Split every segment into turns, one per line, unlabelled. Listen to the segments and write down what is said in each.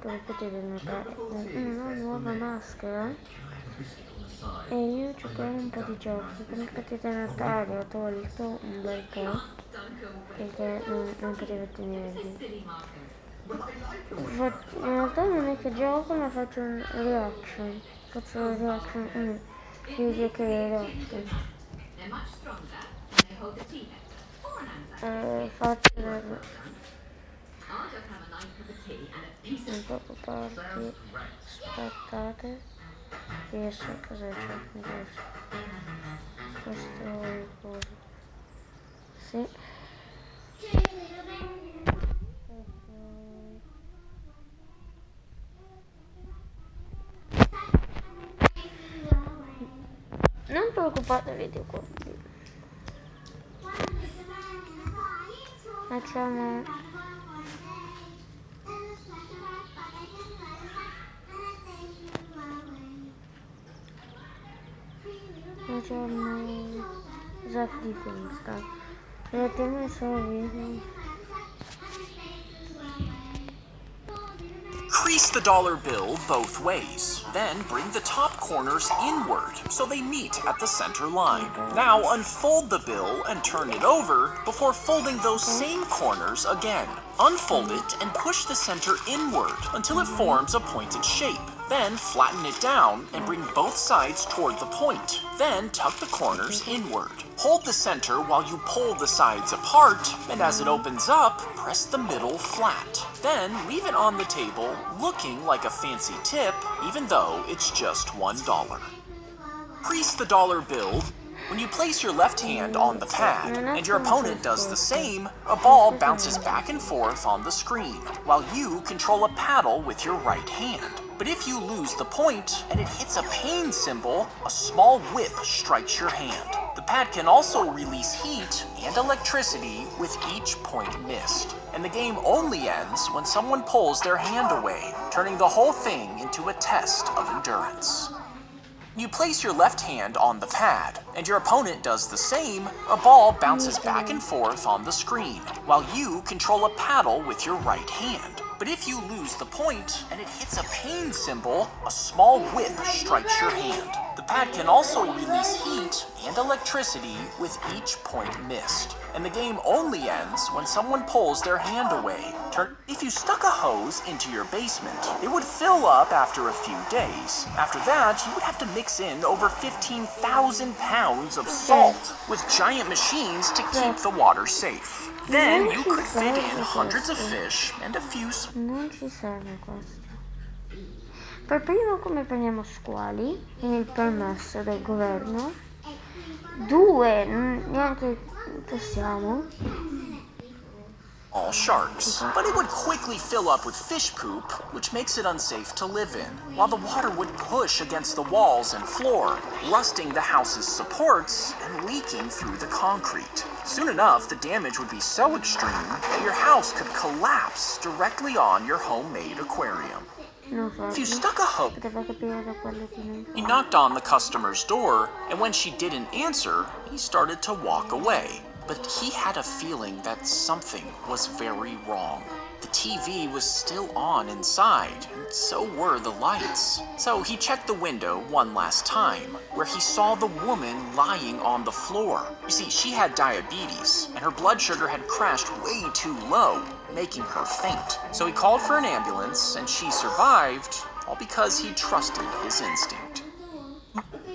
come potete notare, una nuova maschera e io giocavo un po' di giochi. Come potete notare ho tolto un bel po' perché non potevo tenerli. In realtà non è che gioco, ma faccio un reaction. Faccio un reaction, video che reaction. Faccio un po' parti. Aspettate. Riesco, cosa c'è? Non riesco. Questo è il coso. Sì. Non preoccupatevi di quelli. Facciamo Zach di Finsta. Vedete solo video.
Crease the dollar bill both ways. Then bring the top corners inward so they meet at the center line. Now unfold the bill and turn it over before folding those same corners again. Unfold it and push the center inward until it forms a pointed shape. Then flatten it down and bring both sides toward the point. Then tuck the corners inward. Hold the center while you pull the sides apart, and as it opens up, press the middle flat. Then leave it on the table, looking like a fancy tip, even though it's just $1. Crease the dollar bill. When you place your left hand on the pad, and your opponent does the same, a ball bounces back and forth on the screen, while you control a paddle with your right hand. But if you lose the point, and it hits a pain symbol, a small whip strikes your hand. The pad can also release heat and electricity with each point missed. And the game only ends when someone pulls their hand away, turning the whole thing into a test of endurance. You place your left hand on the pad, and your opponent does the same, a ball bounces back and forth on the screen, while you control a paddle with your right hand. But if you lose the point, and it hits a pain symbol, a small whip strikes your hand. The pad can also release heat and electricity with each point missed. And the game only ends when someone pulls their hand away. If you stuck a hose into your basement, it would fill up after a few days. After that, you would have to mix in over 15,000 pounds of salt with giant machines to keep the water safe. Then you could fit in hundreds of fish and a few...
Non ci serve questo. Per primo come prendiamo squali, quindi il permesso del governo. 2, neanche possiamo.
All sharks, but it would quickly fill up with fish poop, which makes it unsafe to live in, while the water would push against the walls and floor, rusting the house's supports and leaking through the concrete. Soon enough, the damage would be so extreme that your house could collapse directly on your homemade aquarium. If you stuck a hose... He knocked on the customer's door, and when she didn't answer, he started to walk away. But he had a feeling that something was very wrong. The TV was still on inside, and so were the lights. So he checked the window one last time, where he saw the woman lying on the floor. You see, she had diabetes, and her blood sugar had crashed way too low, making her faint. So he called for an ambulance, and she survived, all because he trusted his instinct.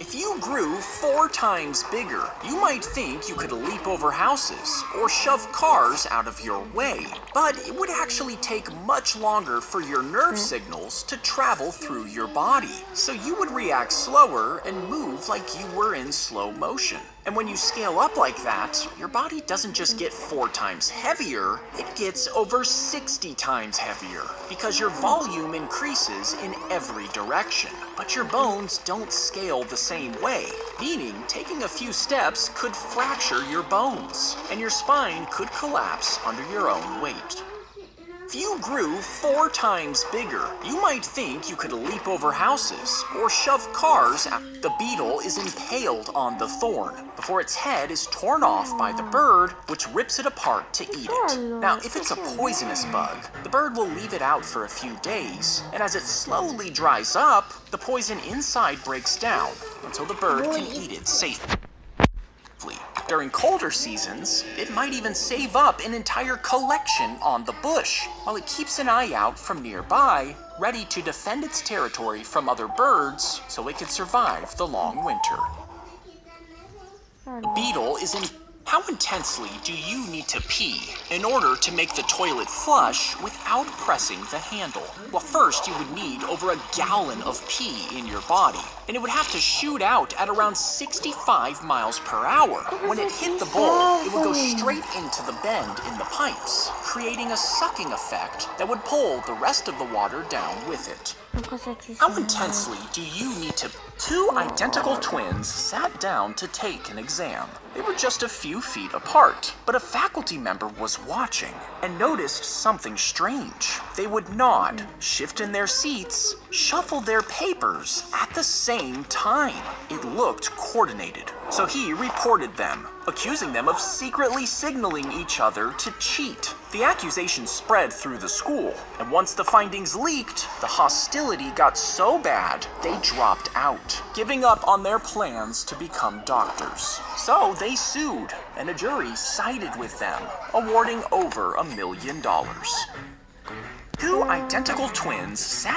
If you grew 4 times bigger, you might think you could leap over houses or shove cars out of your way, but it would actually take much longer for your nerve signals to travel through your body, so you would react slower and move like you were in slow motion. And when you scale up like that, your body doesn't just get 4 times heavier, it gets over 60 times heavier, because your volume increases in every direction. But your bones don't scale the same way, meaning taking a few steps could fracture your bones, and your spine could collapse under your own weight. Few grew 4 times bigger. You might think you could leap over houses or shove cars. The beetle is impaled on the thorn before its head is torn off by the bird, which rips it apart to eat it. Now, if it's a poisonous bug, the bird will leave it out for a few days, and as it slowly dries up, the poison inside breaks down until the bird can eat it safely. During colder seasons, it might even save up an entire collection on the bush, while it keeps an eye out from nearby, ready to defend its territory from other birds so it can survive the long winter. The beetle is in... How intensely do you need to pee in order to make the toilet flush without pressing the handle? Well, first you would need over a gallon of pee in your body, and it would have to shoot out at around 65 miles per hour. When it hit the bowl, it would go straight into the bend in the pipes, creating a sucking effect that would pull the rest of the water down with it. How intensely do you need to... 2 identical twins sat down to take an exam. They were just a few feet apart, but a faculty member was watching and noticed something strange. They would nod, shift in their seats, shuffle their papers at the same time. It looked coordinated, so he reported them, accusing them of secretly signaling each other to cheat. The accusation spread through the school, and once the findings leaked, the hostility got so bad they dropped out, giving up on their plans to become doctors. So they sued, and a jury sided with them, awarding over $1 million. 2 identical twins sat